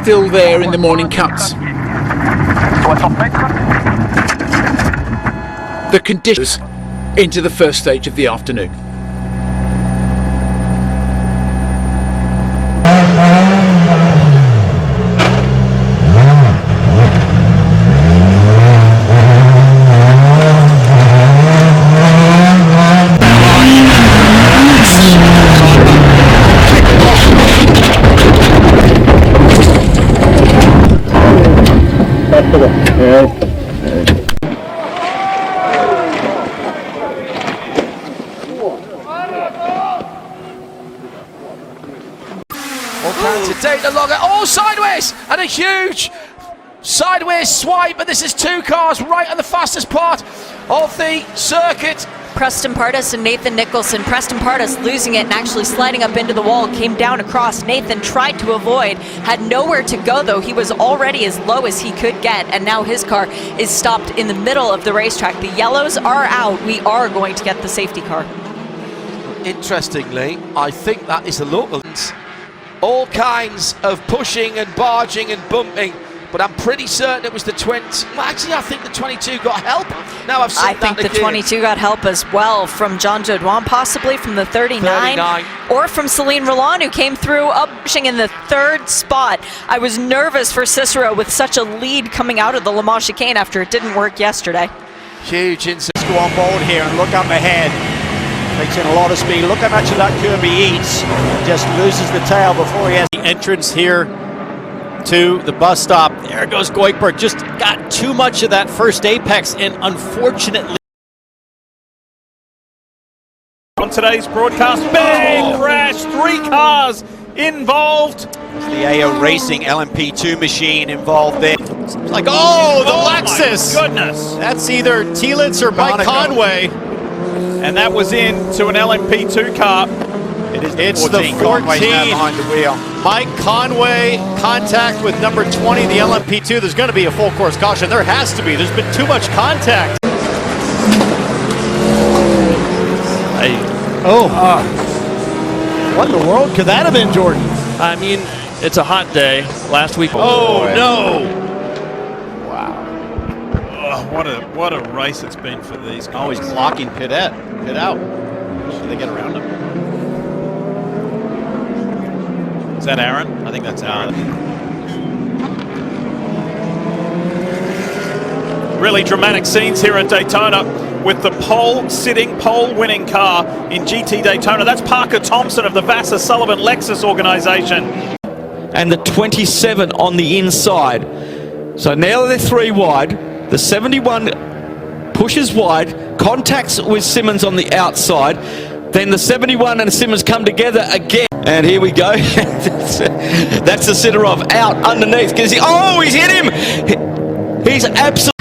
Still there in the morning cuts. The conditions into the first stage of the afternoon. Oh, sideways, and a huge sideways swipe, and this is two cars right on the fastest part of the circuit. Preston Pardus and Nathan Nicholson. Preston Pardus losing it and actually sliding up into the wall, came down across. Nathan tried to avoid, had nowhere to go though. He was already as low as he could get, and now his car is stopped in the middle of the racetrack. The yellows are out. We are going to get the safety car. Interestingly, I think that is the local. All kinds of pushing and barging and bumping, but I'm pretty certain it was the 20. Well, actually, I think the 22 got help. Now I've seen I think the 22 got help as well from John Jodouin, possibly from the 39, or from Celine Roland, who came through up pushing in the third spot. I was nervous for Cicero with such a lead coming out of the Le Mans chicane after it didn't work yesterday. Huge incident. Let's go on board here and look up ahead. Takes in a lot of speed. Look how much of that curve he eats. Just loses the tail before he has the entrance here to the bus stop. There goes Goikberg. Just got too much of that first apex, and unfortunately. On today's broadcast, big crash, 3 cars involved. The AO Racing LMP2 machine involved there. It's like, oh, the Lexus! My goodness. That's either Thielitz or Mike Conway. And that was into an LMP2 car. It's the 14 behind the wheel. Mike Conway, contact with number 20, the LMP2. There's going to be a full course caution. There has to be. There's been too much contact. Hey. What in the world could that have been, Jordan? I mean, it's a hot day. Last week. Oh, no. What a race it's been for these guys. Always blocking pit out. Should they get around him? Is that Aaron? I think that's Aaron. Really dramatic scenes here at Daytona with the pole-winning car in GT Daytona. That's Parker Thompson of the Vassar Sullivan Lexus organization. And the 27 on the inside. So now they're 3 wide. The 71 pushes wide, contacts with Simmons on the outside. Then the 71 and Simmons come together again. And here we go. That's the Sidorov out underneath. He's hit him! He's absolutely...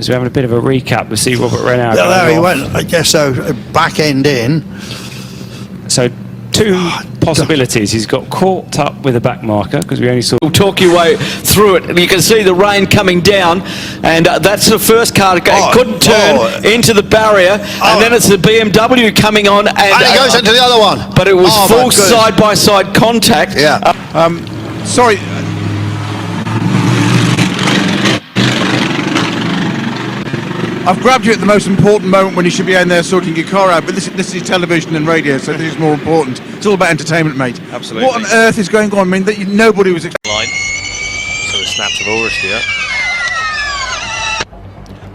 So we're having a bit of a recap to see Robert Renard. Yeah, there he went, I guess so, back end in. So 2 possibilities. He's got caught up with a back marker because we only saw... We'll talk your way through it. You can see the rain coming down, and that's the first car that couldn't turn into the barrier, and then it's the BMW coming on, and it goes into the other one. But it was full side-by-side contact. Yeah. Sorry. I've grabbed you at the most important moment when you should be in there sorting your car out, but this is television and radio, so this is more important. It's all about entertainment, mate. Absolutely. What on earth is going on? I mean, nobody was... Line. So the snaps of oversteer.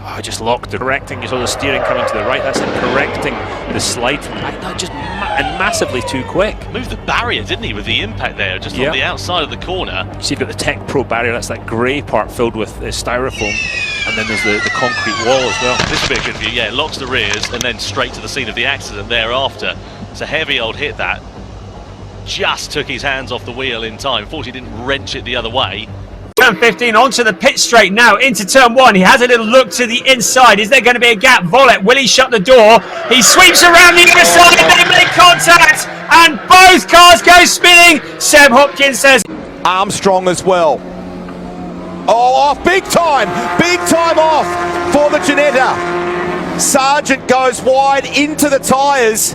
I just locked the correcting. You saw the steering coming to the right. That's correcting the the slide from the back. No, just massively too quick. Moved the barrier, didn't he, with the impact there, just on the outside of the corner. So you've got the Tech Pro barrier, that's that grey part filled with styrofoam, and then there's the concrete wall as well. This will be a good view. Yeah, it locks the rears and then straight to the scene of the accident thereafter. It's a heavy old hit that. Just took his hands off the wheel in time. Fortunately, didn't wrench it the other way. Turn 15 onto the pit straight now into turn 1. He has a little look to the inside. Is there going to be a gap? Vollett, will he shut the door? He sweeps around the other side. They make contact and both cars go spinning. Seb Hopkins says Armstrong as well. Oh, off big time off for the Ginetta. Sargent goes wide into the tyres.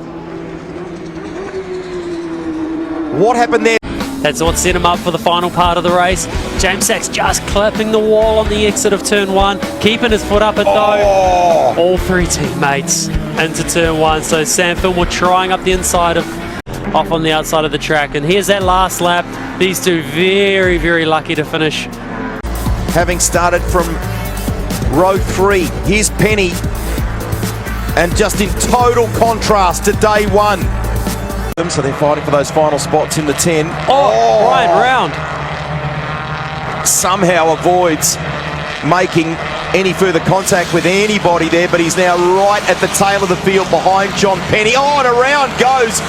What happened there? that's what set him up for the final part of the race. James Sachs just clipping the wall on the exit of turn 1, keeping his foot up at though. All three teammates into turn 1. So Sam Fillmore trying up the inside of off on the outside of the track, and here's that last lap. These two very, very lucky to finish. Having started from row 3, here's Penny, and just in total contrast to day 1. So they're fighting for those final spots in the 10. Brian Round somehow avoids making any further contact with anybody there, but he's now right at the tail of the field behind John Penny. Oh, and around goes.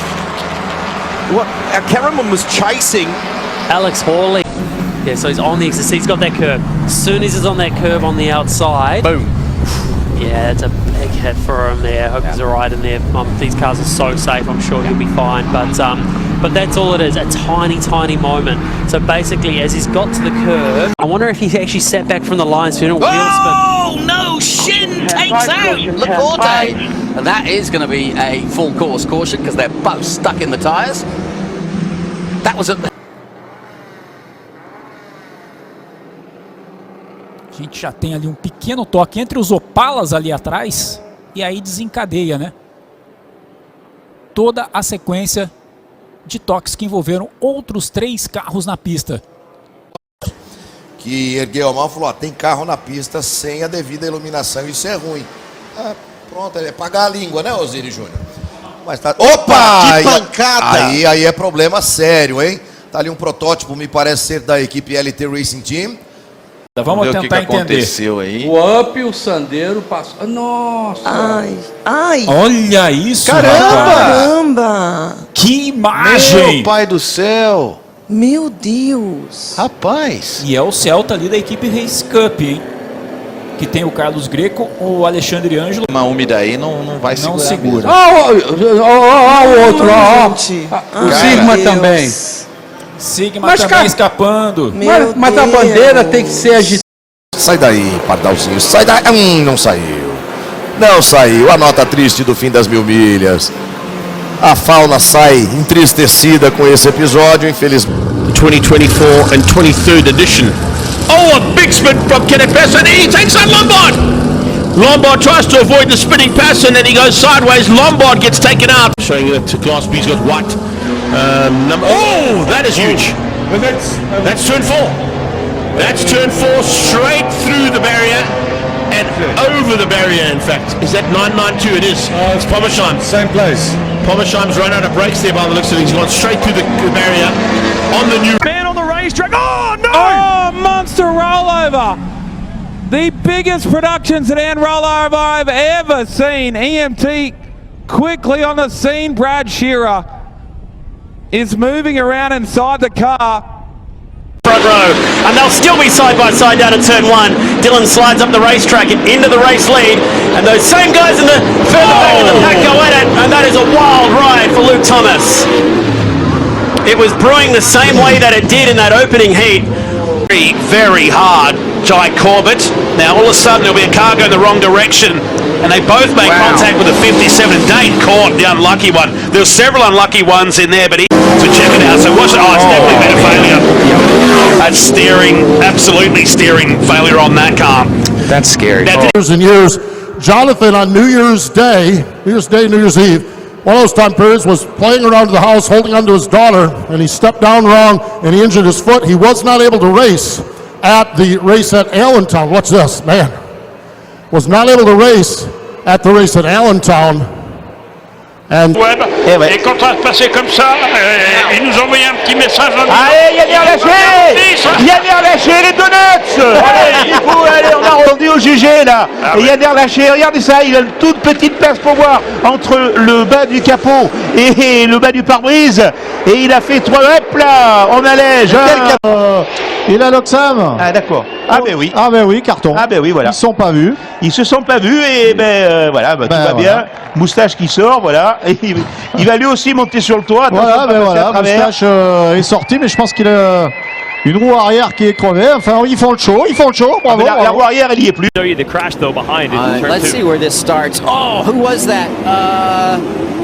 What? Our cameraman was chasing Alex Hawley. Yeah, so he's on the exit. He's got that curve. As soon as he's on that curve on the outside, boom. Yeah, that's a big hit for him there. Hope he's all right in there. These cars are so safe. I'm sure he'll be fine. But that's all it is. A tiny, tiny moment. So basically, as he's got to the curve, I wonder if he actually sat back from the line so he didn't wheel spin. Oh no! Shin takes out Laporte, and that is going to be a full course caution because they're both stuck in the tyres. That was at the A gente já tem ali um pequeno toque entre os Opalas ali atrás e aí desencadeia, né? Toda a sequência de toques que envolveram outros 3 carros na pista. Que ergueu a mão e falou, ó, tem carro na pista sem a devida iluminação, isso é ruim. Ah, pronto, é pagar a língua, né, Osiris Júnior? Mas tá... Opa! Que pancada! Aí é problema sério, hein? Tá ali um protótipo, me parece ser da equipe LT Racing Team. Vamos tentar entender. Aconteceu aí. O Up e o Sandero passou. Nossa! Ai! Olha isso, Caramba! Que imagem! Meu pai do céu! Meu Deus! Rapaz! E é o Celta ali da equipe Race Cup, hein? Que tem o Carlos Greco, o Alexandre Ângelo. Uma úmida aí não vai segurar. Não segura. O outro, ó. O Sigma também. Sigma também escapando. Mas a bandeira tem que ser agitada. Sai daí, pardalzinho, sai daí. Não saiu. Não saiu. A nota triste do fim das 1000 milhas. A fauna sai entristecida com esse episódio, infelizmente. 2024 and 23rd edition. Oh, a big spin from Kenneth Pass, and he takes on Lombard. Lombard tries to avoid the spinning pass, and then he goes sideways. Lombard gets taken out. Showing that Class B's got white. Oh, that is huge. That's turn 4. That's turn 4 straight through the barrier and over the barrier, in fact. Is that 992? It is. It's Pommersheim. Same place. Pommersheim's run out of brakes there by the looks of it. He's gone straight through the barrier on the new... Man on the racetrack. Oh, no! Oh, monster rollover. The biggest production sedan rollover I've ever seen. EMT quickly on the scene. Brad Shearer is moving around inside the car. Front row, and they'll still be side by side down at turn 1. Dylan slides up the racetrack and into the race lead, and those same guys in the further back in the pack go at it, and that is a wild ride for Luke Thomas. It was brewing the same way that it did in that opening heat. Very, very hard, Jai Corbett. Now all of a sudden there'll be a car going the wrong direction, and they both make contact with the 57. Dane caught the unlucky one. There's several unlucky ones in there, but he to check it out. So watch it. Oh, it's definitely been a failure. That's steering, absolutely steering failure on that car. That's scary. Years and years, Jonathan on New Year's Day, New Year's Eve, one of those time periods was playing around the house holding onto his daughter, and he stepped down wrong and he injured his foot. He was not able to race at the race at Allentown. What's this, man? Was not able to race at the race at Allentown. And Et quand ça se passait comme ça, ils nous ont envoyé un petit message en disant... Allez, Yannick relâché! Yannick relâché, les donuts! Allez, du coup, allez, on a rendu au GG là. Et Yannick relâché, regardez ça, il a une toute petite place pour voir entre le bas du capot et le bas du pare-brise. Et il a fait 3 hop là, on allège. il a l'Oxam. Ah d'accord. Ah ben oui. Ah ben oui, carton. Ah ben oui, voilà. Ils se sont pas vus. Ils se sont pas vus et voilà, tout va bien. Moustache qui sort, voilà. Et il va lui aussi monter sur le toit. Voilà, Moustache est sorti, mais je pense qu'il a une roue arrière qui est crevée. Enfin, ils font le show, bravo. La roue arrière, elle y est plus. Show you the crash though behind it. in turn Let's two. see where this starts. Oh, who was that?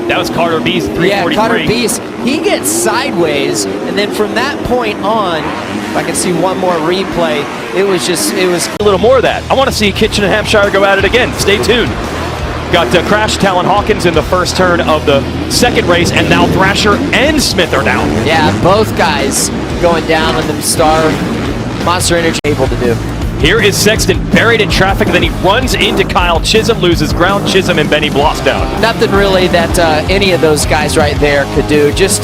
That was Carter B's 343. Yeah, Carter Beast. He gets sideways, and then from that point on, if I can see one more replay, it was A little more of that. I want to see Kitchen and Hampshire go at it again. Stay tuned. Got Crash, Talon Hawkins in the first turn of the second race, and now Thrasher and Smith are down. Yeah, both guys going down on the Star Monster Energy able to do. Here is Sexton buried in traffic, and then he runs into Kyle Chisholm, loses ground. Chisholm and Benny Bloss down. Nothing really that any of those guys right there could do. Just